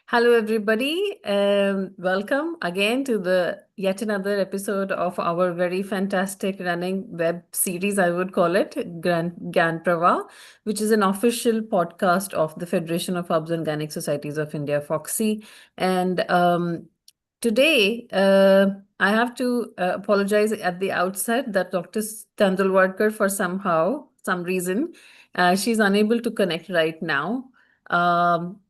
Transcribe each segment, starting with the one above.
Hello, everybody. Welcome again to the yet another episode of our very fantastic running web series, I would call it, Gyan Pravah, which is an official podcast of the Federation of Hubs and Organic Societies of India, Foxy. And today, I have to apologize at the outset that Dr. Tandulwadkar, for some reason, she's unable to connect right now.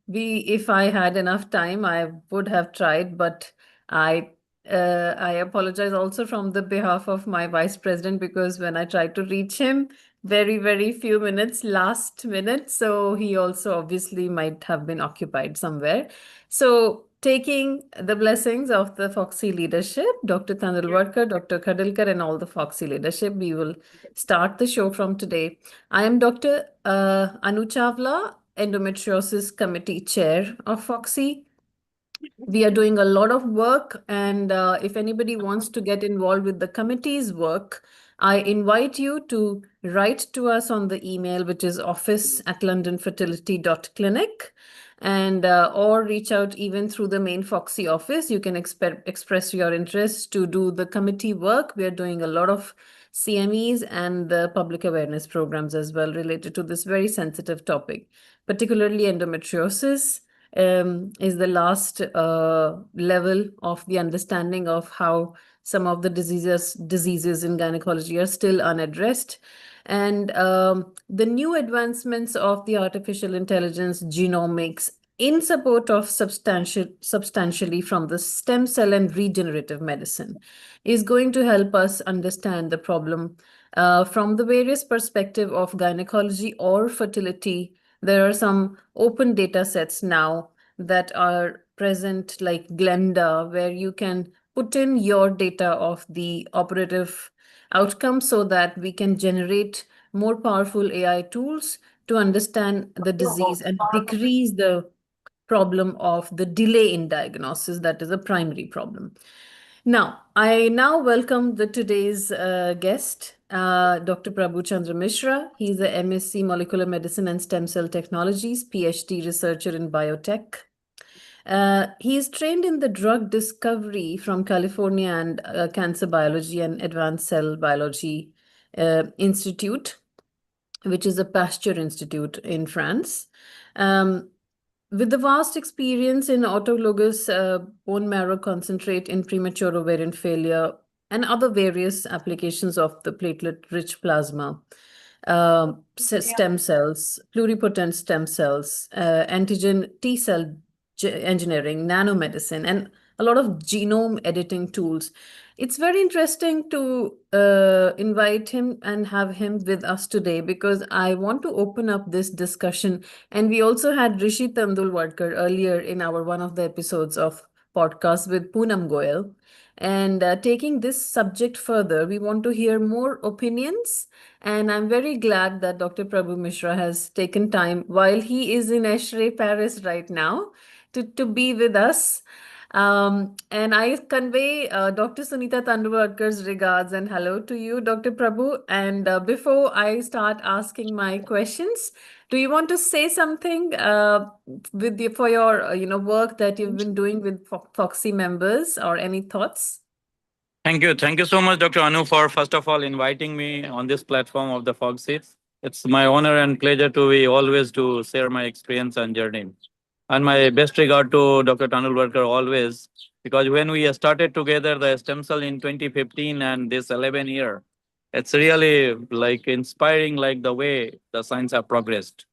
If I had enough time, I would have tried, but I I apologize also from the behalf of my vice president because when I tried to reach him, very few minutes, last minute, so he also obviously might have been occupied somewhere. So taking the blessings of the Foxy leadership, Dr. Tandulwadkar, Dr. Khadilkar, and all the Foxy leadership, we will start the show from today. I am Dr. Anu Chawla, Endometriosis Committee Chair of Foxy. We are doing a lot of work, and if anybody wants to get involved with the committee's work, I invite you to write to us on the email, which is office@londonfertility.clinic, and or reach out even through the main Foxy office. You can express your interest to do the committee work. We are doing a lot of CMEs and the public awareness programs as well related to this very sensitive topic, particularly endometriosis is the last level of the understanding of how some of the diseases in gynecology are still unaddressed. And the new advancements of the artificial intelligence genomics in support of substantially from the stem cell and regenerative medicine is going to help us understand the problem from the various perspective of gynecology or fertility. There are some open data sets now that are present, like Glenda, where you can put in your data of the operative outcome so that we can generate more powerful AI tools to understand the disease and decrease the problem of the delay in diagnosis. That is a primary problem. Now, I now welcome the today's guest, Dr. Prabhu Chandra Mishra. He's a MSc Molecular Medicine and Stem Cell Technologies, PhD researcher in biotech. He is trained in the drug discovery from California and Cancer Biology and Advanced Cell Biology Institute, which is a Pasteur Institute in France. With the vast experience in autologous bone marrow concentrate in premature ovarian failure and other various applications of the platelet-rich plasma, stem cells, pluripotent stem cells, antigen T cell engineering, nanomedicine, and a lot of genome editing tools. It's very interesting to invite him and have him with us today because I want to open up this discussion. And we also had Rishi Tandulwadkar earlier in our one of the episodes of podcast with Poonam Goyal. And taking this subject further, we want to hear more opinions. And I'm very glad that Dr. Prabhu Mishra has taken time while he is in Eshrei, Paris right now to be with us. And I convey Dr. Sunita Tandulwadkar's regards and hello to you, Dr. Prabhu. And before I start asking my questions, do you want to say something for your work that you've been doing with Foxy members, or any thoughts? Thank you. Thank you so much, Dr. Anu, for first of all inviting me on this platform of the Fogsi. It's my honor and pleasure to be always to share my experience and journey. And my best regard to Dr. Tandulwadkar always, because when we started together the stem cell in 2015 and this 11 year, it's really like inspiring, like the way the science have progressed.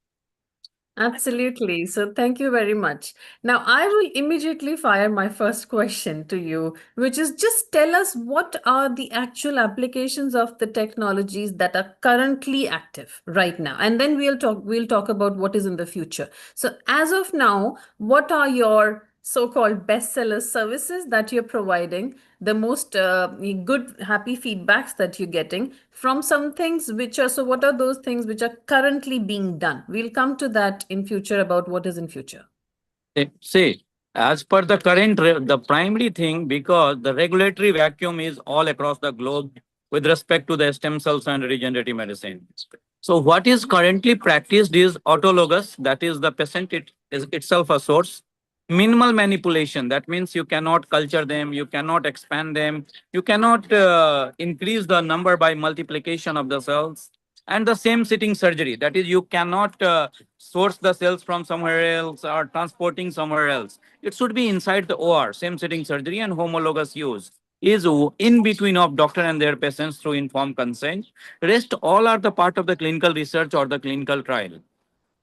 Absolutely. So thank you very much. Now, I will immediately fire my first question to you, which is just tell us what are the actual applications of the technologies that are currently active right now. And then we'll talk about what is in the future. So as of now, what are your so-called bestseller services that you're providing, the most good, happy feedbacks that you're getting from some things which are, so what are those things which are currently being done? We'll come to that in future about what is in future. See, as per the current, the primary thing, because the regulatory vacuum is all across the globe with respect to the stem cells and regenerative medicine. So what is currently practiced is autologous, that is the patient is itself a source, minimal manipulation. That means you cannot culture them, you cannot expand them, you cannot increase the number by multiplication of the cells. And the same sitting surgery, that is, you cannot source the cells from somewhere else or transporting somewhere else. It should be inside the OR, same sitting surgery and homologous use is in between of doctor and their patients through informed consent. Rest all are the part of the clinical research or the clinical trial.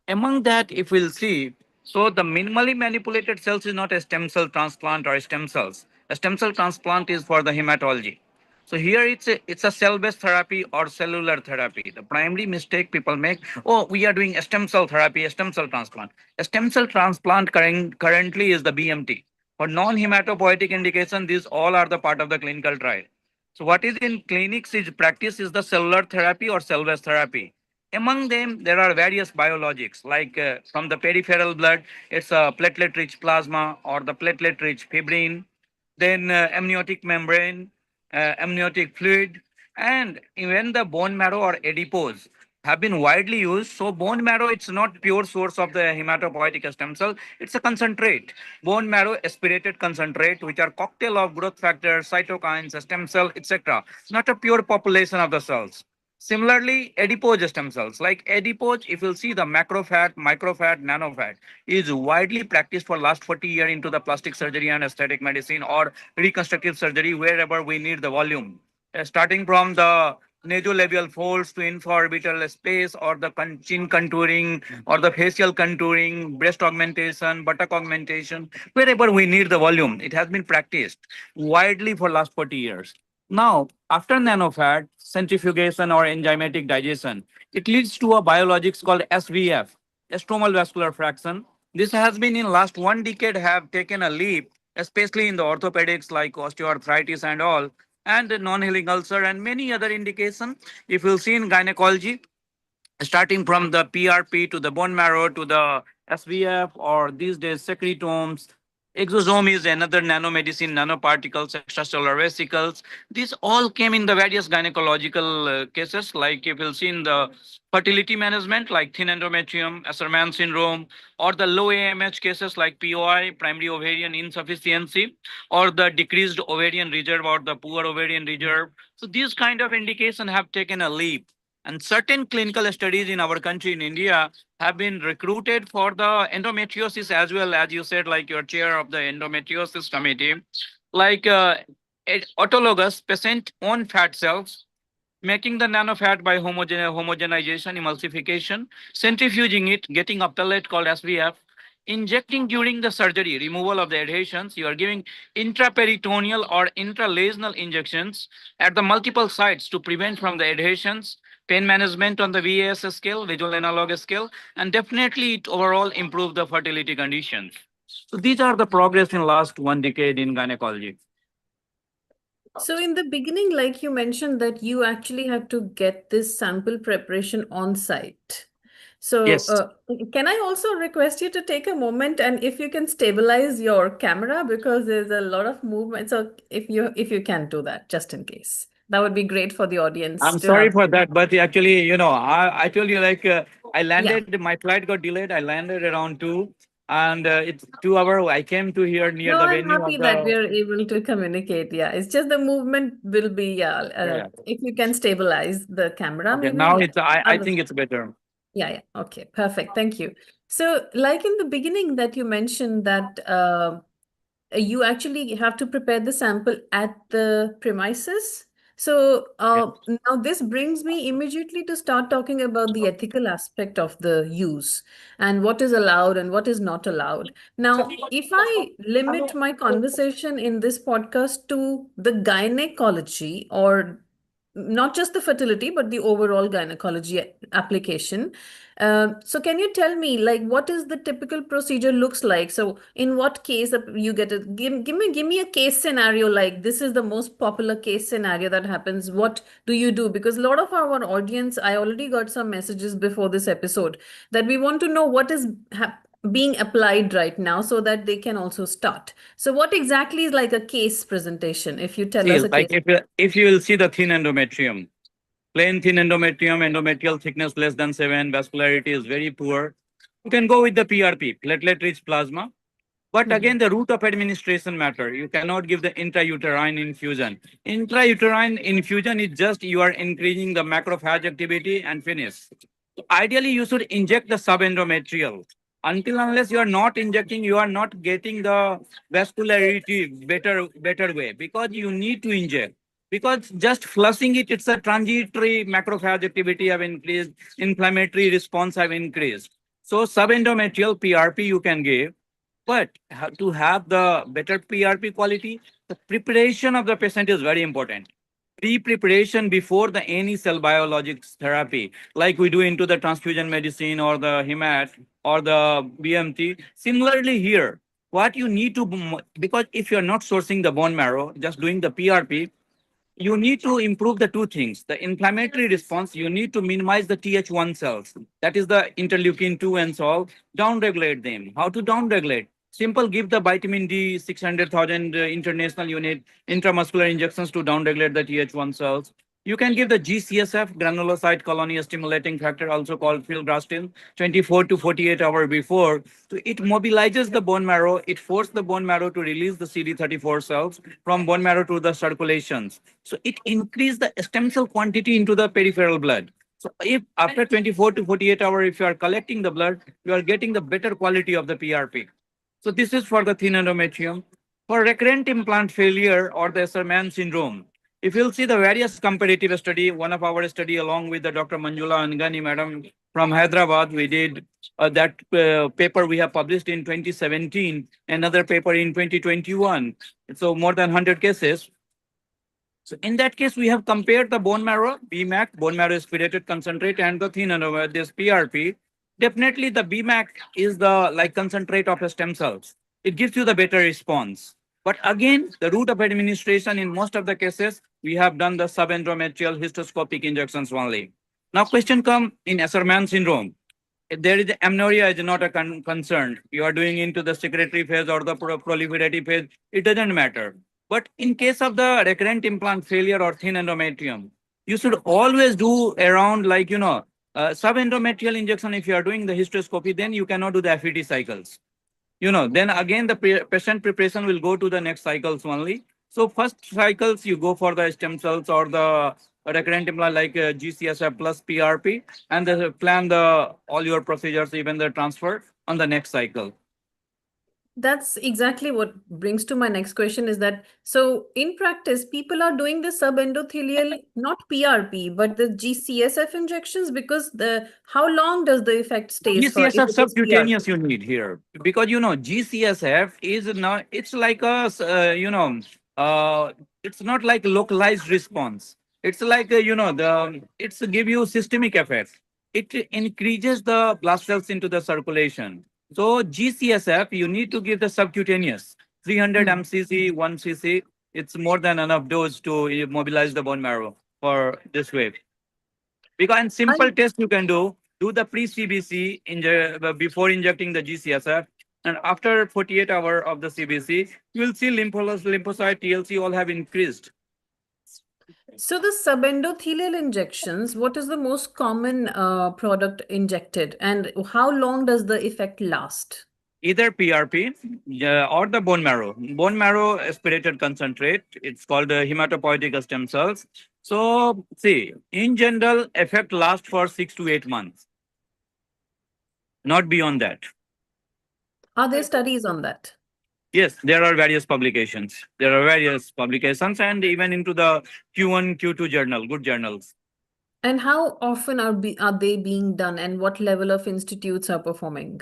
Among that, if we'll see, so the minimally manipulated cells is not a stem cell transplant or stem cells. A stem cell transplant is for the hematology. So here it's a cell-based therapy or cellular therapy. The primary mistake people make, oh, we are doing a stem cell therapy, a stem cell transplant. A stem cell transplant currently is the BMT. For non-hematopoietic indication, these all are the part of the clinical trial. So what is in clinics is practice is the cellular therapy or cell-based therapy. Among them, there are various biologics, like from the peripheral blood, it's a platelet-rich plasma or the platelet-rich fibrin, then amniotic membrane, amniotic fluid, and even the bone marrow or adipose have been widely used. So bone marrow, it's not pure source of the hematopoietic stem cell. It's a concentrate, bone marrow aspirated concentrate, which are cocktail of growth factors, cytokines, stem cell, etc. Not a pure population of the cells. Similarly, adipose stem cells, like adipose, if you'll see the macrofat, microfat, nanofat, is widely practiced for last 40 years into the plastic surgery and aesthetic medicine or reconstructive surgery wherever we need the volume. Starting from the nasolabial folds to infraorbital space or the chin contouring or the facial contouring, breast augmentation, buttock augmentation, wherever we need the volume. It has been practiced widely for last 40 years. Now, after nanofat, centrifugation or enzymatic digestion, it leads to a biologics called SVF, stromal vascular fraction. This has been in last 1 decade have taken a leap, especially in the orthopedics like osteoarthritis and all, and the non-healing ulcer and many other indications. If you see in gynecology, starting from the PRP to the bone marrow to the SVF or these days secretomes. Exosome is another nanomedicine, nanoparticles, extracellular vesicles. These all came in the various gynecological cases, like if you'll see in the fertility management, like thin endometrium, Asherman syndrome, or the low AMH cases like POI, primary ovarian insufficiency, or the decreased ovarian reserve or the poor ovarian reserve. So these kind of indications have taken a leap. And certain clinical studies in our country, in India, have been recruited for the endometriosis as well, as you said, like you're chair of the endometriosis committee, like autologous patient own fat cells, making the nanofat by homogenization, emulsification, centrifuging it, getting uptalate called SVF, injecting during the surgery, removal of the adhesions. You are giving intraperitoneal or intralesional injections at the multiple sites to prevent from the adhesions, pain management on the VAS scale, visual analog scale, and definitely it overall improve the fertility conditions. So these are the progress in last 1 decade in gynecology. So in the beginning, like you mentioned, that you actually had to get this sample preparation on site. So Yes. can I also request you to take a moment and if you can stabilize your camera because there's a lot of movement. So if you can do that, just in case, that would be great for the audience I'm to sorry have. for that, but actually, I told you like I Yeah. landed, my flight got delayed. I landed around 2, and it's 2 hour. I came to here near No, the I'm venue happy of that the. we're able to communicate. Yeah, it's just the movement will be, yeah. Yeah. If you can stabilize the camera, Okay. maybe, Now yeah. it's. I Other- think it's better. Yeah, yeah. Okay, perfect. Thank you. So, like in the beginning that you mentioned that you actually have to prepare the sample at the premises. So Yeah. now this brings me immediately to start talking about the ethical aspect of the use and what is allowed and what is not allowed. Now, if I limit my conversation in this podcast to the gynecology or not just the fertility, but the overall gynecology application. So can you tell me, like, what is the typical procedure looks like? So in what case you get a give me a case scenario, like this is the most popular case scenario that happens. What do you do? Because a lot of our audience, I already got some messages before this episode that we want to know what is being applied right now so that they can also start. So what exactly is like a case presentation? If you tell See, us a like case. if you will see the thin endometrium, plain thin endometrium, endometrial thickness less than 7, vascularity is very poor. You can go with the PRP, platelet-rich plasma. But again, the route of administration matter. You cannot give the intrauterine infusion. Intrauterine infusion is just you are increasing the macrophage activity and finish. So ideally, you should inject the subendometrial. Until unless you are not injecting, you are not getting the vascularity better way because you need to inject. Because just flushing it, it's a transitory macrophage activity have increased, inflammatory response have increased. So subendometrial PRP you can give, but to have the better PRP quality, the preparation of the patient is very important. Pre-preparation before the any cell biologics therapy, like we do into the transfusion medicine or the hemat or the BMT. Similarly here, what you need to, because if you're not sourcing the bone marrow, just doing the PRP, you need to improve the two things. The inflammatory response, you need to minimize the Th1 cells. That is the interleukin 2 and so downregulate them. How to downregulate? Simple, give the vitamin D 600,000 international unit intramuscular injections to downregulate the Th1 cells. You can give the GCSF, granulocyte colony stimulating factor, also called filgrastim, 24 to 48 hours before. So it mobilizes the bone marrow. It forces the bone marrow to release the CD34 cells from bone marrow to the circulations. So it increases the stem cell quantity into the peripheral blood. So if after 24 to 48 hours, if you are collecting the blood, you are getting the better quality of the PRP. So this is for the thin endometrium. For recurrent implant failure or the Esserman syndrome, if you'll see the various comparative study, one of our study along with the Dr. Manjula Angani madam from Hyderabad, we did that paper we have published in 2017, another paper in 2021. So more than 100 cases. So in that case, we have compared the bone marrow, BMAC, bone marrow aspirated concentrate, and the thin endometrium, this PRP. Definitely the BMAC is the like concentrate of the stem cells. It gives you the better response. But again, the route of administration in most of the cases, we have done the subendometrial histoscopic injections only. Now question come in Esserman syndrome. If there is amenorrhea is not a concern. You are doing into the secretory phase or the proliferative phase, it doesn't matter. But in case of the recurrent implant failure or thin endometrium, you should always do around like, subendometrial injection. If you are doing the hysteroscopy, then you cannot do the FET cycles. Then again, the patient preparation will go to the next cycles only. So first cycles, you go for the stem cells or the recurrent implant like GCSF plus PRP, and then plan the all your procedures, even the transfer on the next cycle. That's exactly what brings to my next question is that, so in practice, people are doing the subendothelial, not PRP, but the GCSF injections because how long does the effect stays for if GCSF it is subcutaneous PRP? you need here because GCSF is not. It's like a it's not like localized response. It's like it's give you systemic effects. It increases the blood cells into the circulation. So GCSF you need to give the subcutaneous 300 Hmm. mcc 1 cc. It's more than enough dose to mobilize the bone marrow for this way. Because in simple And test you can do the pre-CBC before injecting the GCSF, and after 48 hours of the CBC, you will see lymphocyte, TLC all have increased. so the subendothelial injections, what is the most common product injected and how long does the effect last? Either PRP or the bone marrow. Bone marrow aspirated concentrate. It's called hematopoietic stem cells. So see, in general, effect lasts for 6 to 8 months, not beyond that. Are there studies on that? Yes, there are various publications. There are various publications and even into the Q1, Q2 journal, good journals. And how often are they being done and what level of institutes are performing?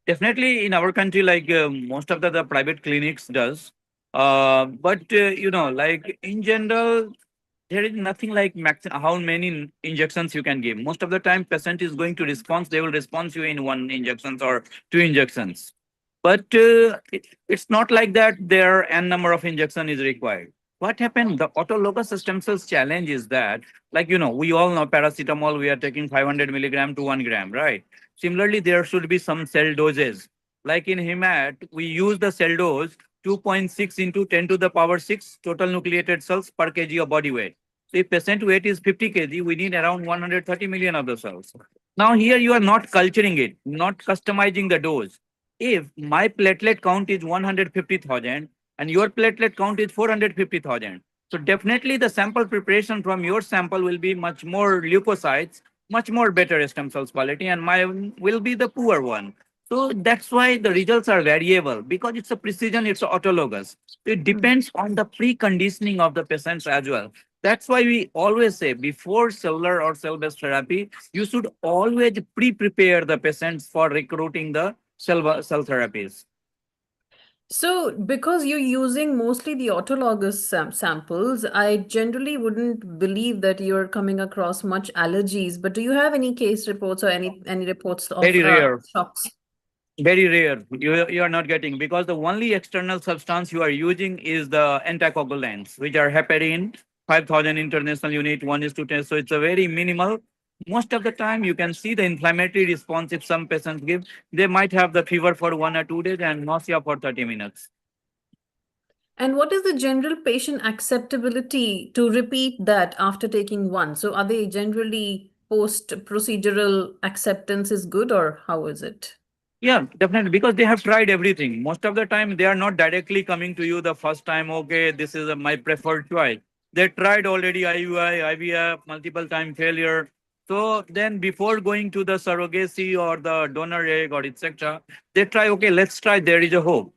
Definitely in our country, like most of the private clinics does. But like in general, there is nothing like how many injections you can give. Most of the time, patient is going to respond. They will respond you in one injections or two injections. But it's not like that. There n number of injection is required. What happened? The autologous stem cells challenge is that, like we all know paracetamol. We are taking 500 milligram to 1 gram, right? Similarly, there should be some cell doses. Like in hemat, we use the cell dose 2.6 into 10 to the power 6 total nucleated cells per kg of body weight. So if patient weight is 50 kg, we need around 130 million of the cells. Now here you are not culturing it, not customizing the dose. if my platelet count is 150,000 and your platelet count is 450,000, so definitely the sample preparation from your sample will be much more leukocytes, much more better stem cells quality, and mine will be the poor one. So that's why the results are variable, because it's a precision, it's autologous. It Hmm. depends on the preconditioning of the patients as well. That's why we always say before cellular or cell-based therapy, you should always pre-prepare the patients for recruiting the cell therapies. So, because you're using mostly the autologous samples, I generally wouldn't believe that you're coming across much allergies. But do you have any case reports or any reports of Very rare. shocks? Very rare. You are not getting, because the only external substance you are using is the anticoagulants, which are heparin, 5,000 international unit, 1 is to 10. So it's a very minimal. Most of the time, you can see the inflammatory response if some patients give. They might have the fever for 1 or 2 days and nausea for 30 minutes. And what is the general patient acceptability to repeat that after taking one? So, are they generally post-procedural acceptance is good, or how is it? Yeah, definitely, because they have tried everything. Most of the time, they are not directly coming to you the first time, okay, this is my preferred choice. They tried already IUI, IVF, multiple time failure. So then before going to the surrogacy or the donor egg or etc., they try, okay, let's try, there is a hope.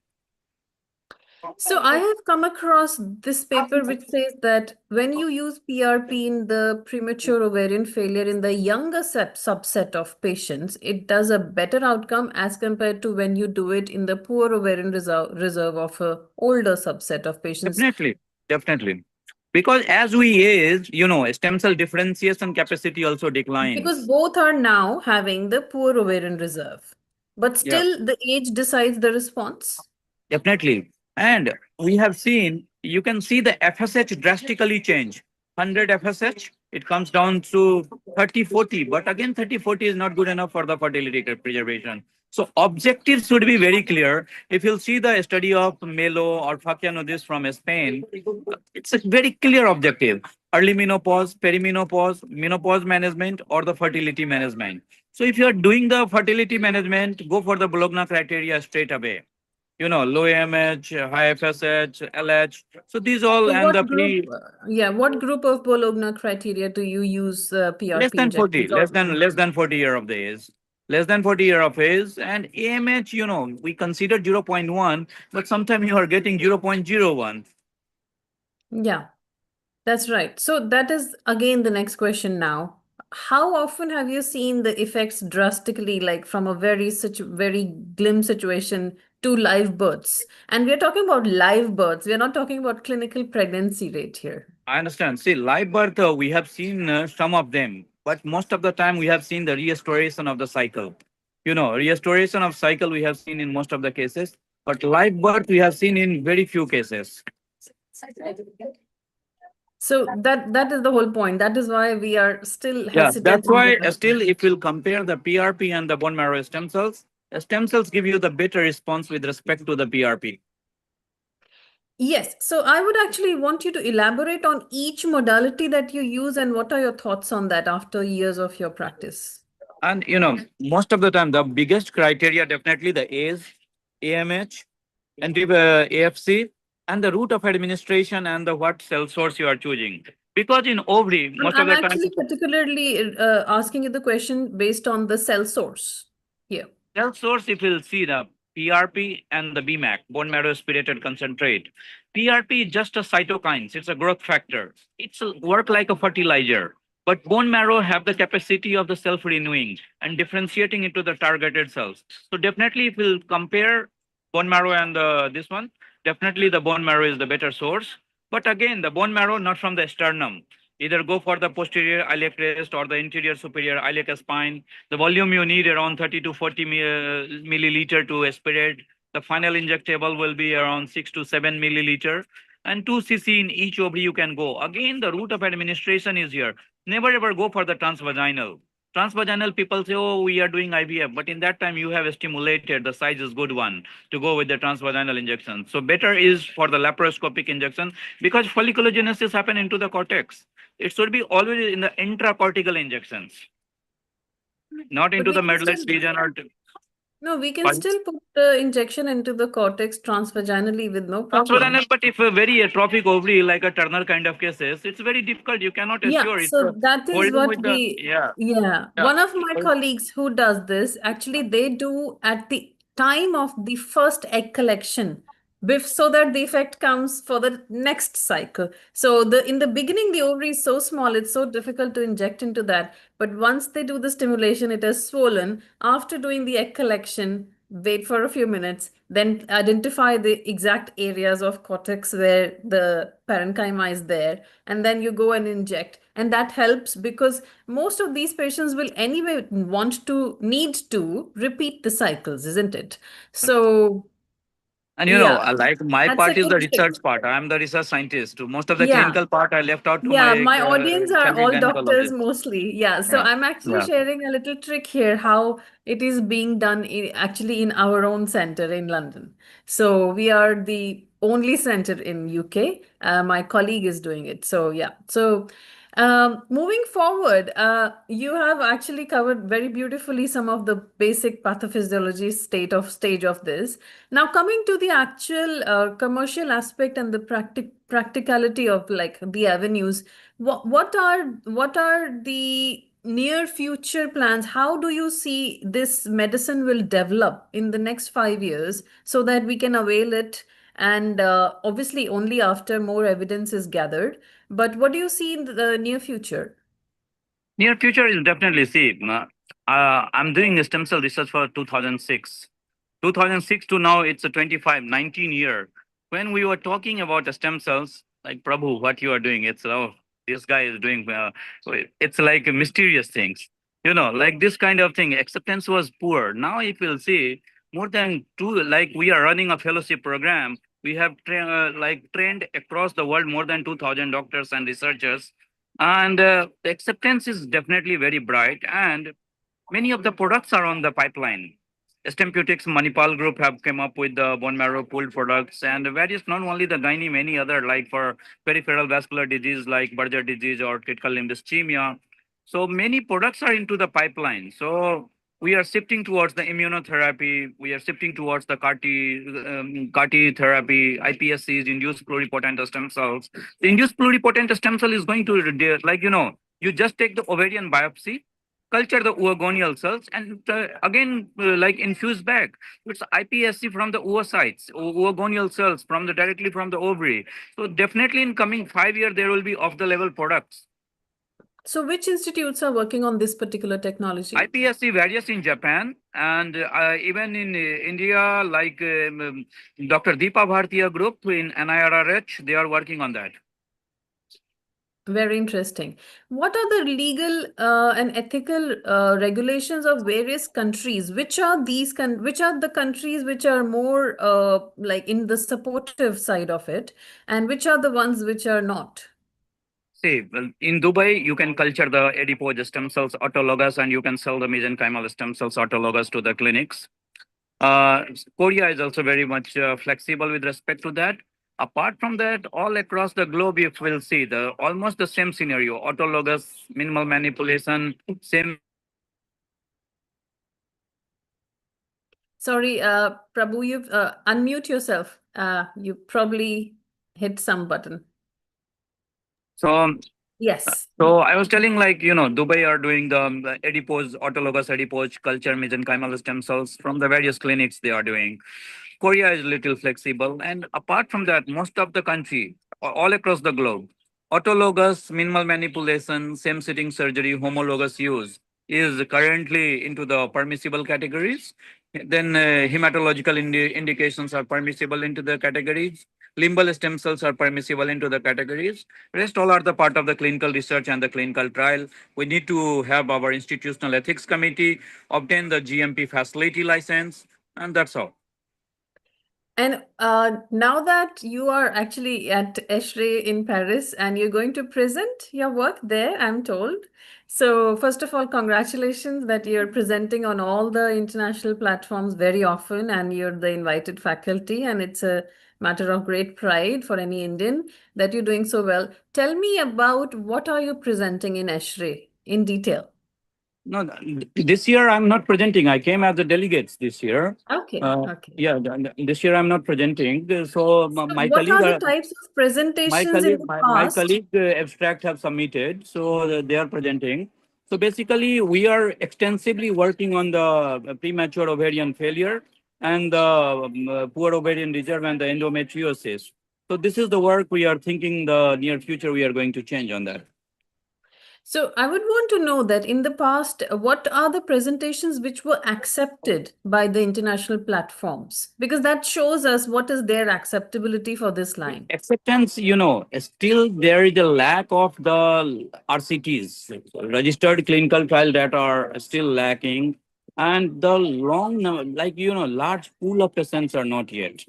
So I have come across this paper which says that when you use PRP in the premature ovarian failure in the younger subset of patients, it does a better outcome as compared to when you do it in the poor ovarian reserve of a older subset of patients. Definitely, definitely. Because as we age, stem cell differentiation capacity also Because declines. both are now having the poor ovarian reserve. But Yeah. still, the age decides the response. Definitely. And we have seen, you can see the FSH drastically change. 100 FSH, it comes down to 30, 40. But again, 30, 40 is not good enough for the fertility preservation. So objectives should be very clear. If you'll see the study of Melo or Fakianudis from Spain, it's a very clear objective. Early menopause, perimenopause, menopause management, or the fertility management. So if you are doing the fertility management, go for the Bologna criteria straight away. Low AMH, high FSH, LH. So these all So and the what group, pre yeah, what group of Bologna criteria do you use less PRP than 40, injections or less than 40 year of the age. Less than 40 year of age. And AMH, we consider zero point 0.1, but sometimes you are getting 0.01. yeah, that's right. So that is again the next question now. How often have you seen the effects drastically, like from a very glim situation to live births? And we're talking about live births. We're not talking about clinical pregnancy rate here. I understand. See, live birth, we have seen some of them, but most of the time we have seen the restoration of the cycle. Restoration of cycle we have seen in most of the cases, but live birth we have seen in very few cases. So that is the whole point. That is why we are still Yeah, hesitant that's in why the. still if we'll compare the PRP and the bone marrow stem cells give you the better response with respect to the PRP. Yes, so I would actually want you to elaborate on each modality that you use and what are your thoughts on that after years of your practice? And most of the time, the biggest criteria definitely the age, AMH, and AFC, and the route of administration and the what cell source you are choosing. Because in ovary, most of I'm the time, actually particularly asking you the question based on the cell source here. cell source, if you'll see the PRP and the BMAC, bone marrow aspirated concentrate. PRP is just a cytokines. It's a growth factor. It's a, work like a fertilizer. But bone marrow have the capacity of the self-renewing and differentiating into the targeted cells. So definitely, if we'll compare bone marrow and this one, definitely the bone marrow is the better source. But again, the bone marrow not from the sternum. Either go for the posterior iliac crest or the interior superior iliac spine. The volume you need around 30 to 40 milliliter to aspirate. The final injectable will be around 6 to 7 milliliter. And 2 cc in each ovary you can go. Again, the route of administration is here. Never ever go for the transvaginal. Transvaginal people say, oh, we are doing IVF, but in that time you have stimulated, the size is good one to go with the transvaginal injection. So better is for the laparoscopic injection because folliculogenesis happen into the cortex. It should be always in the intracortical injections, not But into we the can medullary still region or. No, we can Pardon? still put the injection into the cortex transvaginally with no problem. Transvaginal, but if a very atrophic ovary, like a Turner kind of cases, it's very difficult. You cannot Yeah, assure it's so that is holding what with the, we, yeah, yeah. yeah. One of my colleagues who does this, actually, they do at the time of the first egg collection, so that the effect comes for the next cycle. So in the beginning, the ovary is so small, it's so difficult to inject into that. But once they do the stimulation, it is swollen. After doing the egg collection, wait for a few minutes, then identify the exact areas of cortex where the parenchyma is there, and then you go and inject. And that helps because most of these patients will anyway need to repeat the cycles, isn't it? So, And yeah, like my that's a part is the good trick. research part. I am the research scientist. Most of the Yeah. clinical part I left out to Yeah, my my audience are family all doctors gynecologist. mostly. Yeah, so Yeah, I'm actually yeah. sharing a little trick here how it is being done actually in our own center in London. So we are the only center in UK. My colleague is doing it. So yeah. So moving forward, you have actually covered very beautifully some of the basic pathophysiology stage of this. Now, coming to the actual commercial aspect and the practicality of like the avenues, what are the near future plans? How do you see this medicine will develop in the next 5 years so that we can avail it? And obviously, only after more evidence is gathered. But what do you see in the near future? Near future is definitely see. I'm doing stem cell research for 2006. 2006 to now, it's a 25, 19 year. When we were talking about the stem cells, like Prabhu, what you are doing, it's, oh, this guy is doing, so it's like mysterious things. Like this kind of thing, acceptance was poor. Now, if you'll see, more than two, like we are running a fellowship program, we have like trained across the world more than 2,000 doctors and researchers. And the acceptance is definitely very bright. And many of the products are on the pipeline. Stemputics Manipal Group have come up with the bone marrow pooled products and various, not only the gynae, many other like for peripheral vascular disease like Berger disease or critical limb ischemia. So many products are into the pipeline. So we are shifting towards the immunotherapy. We are shifting towards the CAR-T therapy, iPSCs, induced pluripotent stem cells. The induced pluripotent stem cell is going to, like, you just take the ovarian biopsy, culture the oogonial cells, and again, like infuse back. It's iPSC from the oocytes, oogonial cells from the directly from the ovary. So definitely in coming 5 years, there will be off the level products. So, which institutes are working on this particular technology? iPSC various in Japan and even in India, like Dr. Deepa Bhartiya group in NIRRH, they are working on that. Very interesting. What are the legal and ethical regulations of various countries? Which are the countries which are more like in the supportive side of it, and which are the ones which are not? See, well, in Dubai, you can culture the adipose stem cells autologous and you can sell the mesenchymal stem cells autologous to the clinics. Uh, Korea is also very much flexible with respect to that. Apart from that, all across the globe, you will see the almost the same scenario: autologous, minimal manipulation, same. Sorry, Prabhu, you've unmute yourself. You probably hit some button. So Yes. So I was telling, like, Dubai are doing the adipose, autologous adipose culture, mesenchymal stem cells from the various clinics they are doing. Korea is little flexible. And apart from that, most of the country, all across the globe, autologous, minimal manipulation, same sitting surgery, homologous use is currently into the permissible categories. Then hematological indications are permissible into the categories. Limbal stem cells are permissible into the categories. Rest all are the part of the clinical research and the clinical trial. We need to have our institutional ethics committee, obtain the GMP facility license, and that's all. And now that you are actually at Eshrei in Paris and you're going to present your work there, I'm told. So, first of all, congratulations that you're presenting on all the international platforms very often and you're the invited faculty. And it's a matter of great pride for any Indian that you're doing so well. Tell me about what are you presenting in Eshrei in detail? No, this year I'm not presenting. I came as a delegates this year. Okay, Uh, okay. yeah, this year I'm not presenting. So So my what colleague, are the types of presentations in the my past? colleague abstract have submitted, so they are presenting. So basically, we are extensively working on the premature ovarian failure and the poor ovarian reserve and the endometriosis. So this is the work we are thinking the near future we are going to change on that. So I would want to know that in the past, what are the presentations which were accepted by the international platforms? Because that shows us what is their acceptability for this line. Acceptance, still there is a lack of the RCTs, registered clinical trial data are still lacking, and the large pool of patients are not yet.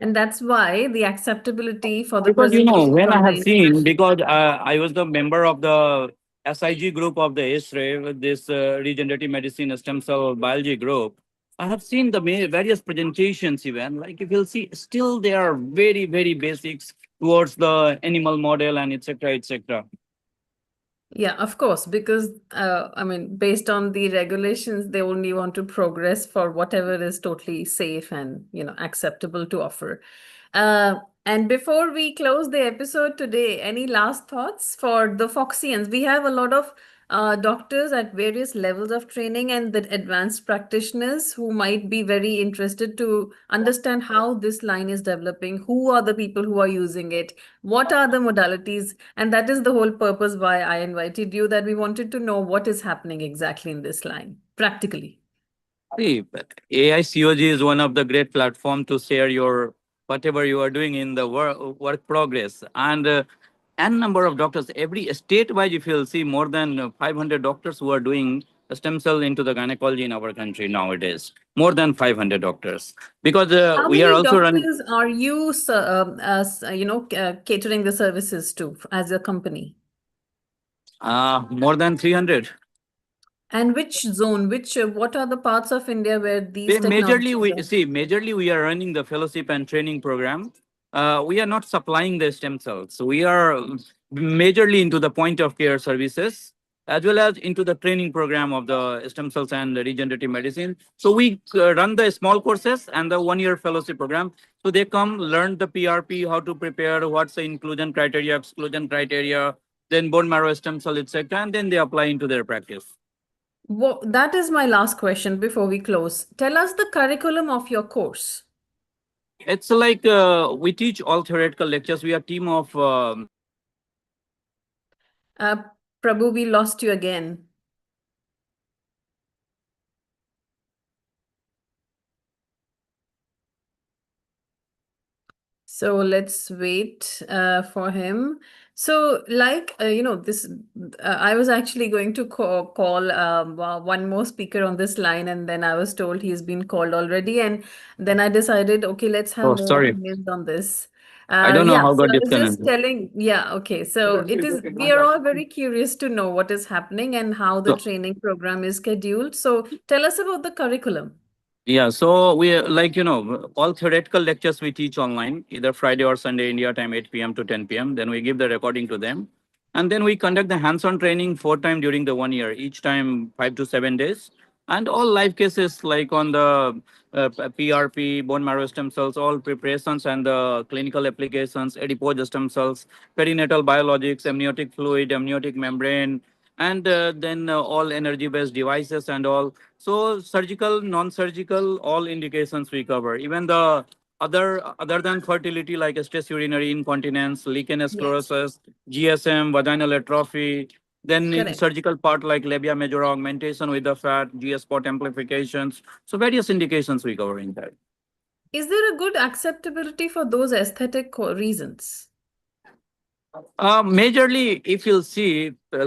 And that's why the acceptability for the Because presentation when I from the have seen, international. because I was the member of the SIG group of the ISRE, with this regenerative medicine stem cell biology group, I have seen the various presentations even. Like if you'll see, still they are very, very basics towards the animal model and etc. etc. Yeah, of course, because I mean, based on the regulations, they only want to progress for whatever is totally safe and, acceptable to offer. Uh, and before we close the episode today, any last thoughts for the Foxians? We have a lot of doctors at various levels of training and the advanced practitioners who might be very interested to understand how this line is developing, who are the people who are using it, what are the modalities, and that is the whole purpose why I invited you, that we wanted to know what is happening exactly in this line, practically. See, AICOG is one of the great platform to share your whatever you are doing in the work progress. And n number of doctors, every state-wise, if you'll see more than 500 doctors who are doing stem cell into the gynecology in our country nowadays. More than 500 doctors. Because How we are many also running doctors are you, catering the services to as a company? more than 300. And which zone, what are the parts of India where these technologies are? Majorly we are running the fellowship and training program. We are not supplying the stem cells. So we are majorly into the point of care services as well as into the training program of the stem cells and the regenerative medicine. So we run the small courses and the 1 year fellowship program. So they come learn the PRP, how to prepare, what's the inclusion criteria, exclusion criteria, then bone marrow stem cell, etc., and then they apply into their practice. Well, that is my last question before we close. Tell us the curriculum of your course. It's like we teach all theoretical lectures. We are a team of Uh, Prabhu, we lost you again. So let's wait for him. So, this, I was actually going to call one more speaker on this line, and then I was told he's been called already. And then I decided, okay, let's have oh, more sorry. opinions on this. I don't know Yeah, how so got I was just disconnected. telling, yeah, okay. So we are all very curious to know what is happening and how the So, training program is scheduled. So tell us about the curriculum. yeah, so we all theoretical lectures we teach online, either Friday or Sunday, India time, 8 p.m. to 10 p.m. Then we give the recording to them. And then we conduct the hands-on training 4 times during the 1 year, each time 5 to 7 days. And all live cases like on the PRP, bone marrow stem cells, all preparations and the clinical applications, adipose stem cells, perinatal biologics, amniotic fluid, amniotic membrane, and then all energy-based devices and all. So surgical, non-surgical, all indications we cover. Even the other than fertility, like stress urinary incontinence, lichen Yes, sclerosis, GSM, vaginal atrophy. Then correct. surgical part like labia majora augmentation with the fat, GS spot amplifications. So various indications we cover in that. Is there a good acceptability for those aesthetic reasons? Majorly, if you'll see, they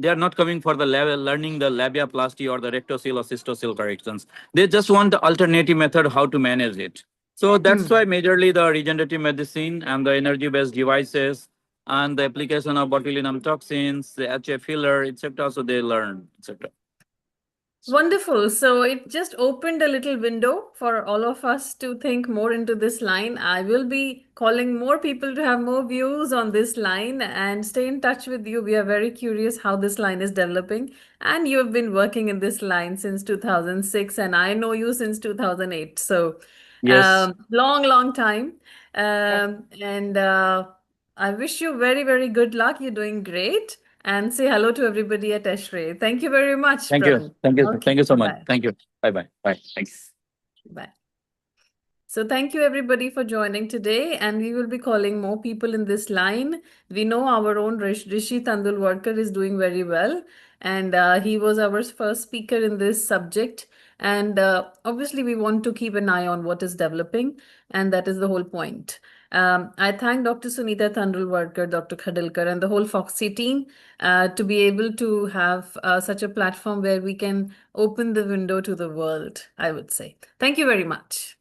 are not coming for the level learning the labiaplasty or the rectocele or cystocele corrections. They just want the alternative method how to manage it. So that's Hmm. why majorly the regenerative medicine and the energy-based devices and the application of botulinum toxins, the HA filler, etc. So they learn, etc. Wonderful. So it just opened a little window for all of us to think more into this line. I will be calling more people to have more views on this line and stay in touch with you. We are very curious how this line is developing. And you have been working in this line since 2006, and I know you since 2008. So Yes. long, long time. And I wish you very, very good luck. You're doing great. And say hello to everybody at Ashray. Thank you very much, Thank you. Praveen. Thank you. Okay, Thank you so much. bye. Thank you. Bye bye. Bye. Thanks. Bye. So thank you everybody for joining today, and we will be calling more people in this line. We know our own Rishi Tandulwadkar is doing very well, and he was our first speaker in this subject. And obviously, we want to keep an eye on what is developing, and that is the whole point. I thank Dr. Sunita Tandulwadkar, Dr. Khadilkar, and the whole Foxy team to be able to have such a platform where we can open the window to the world, I would say. Thank you very much.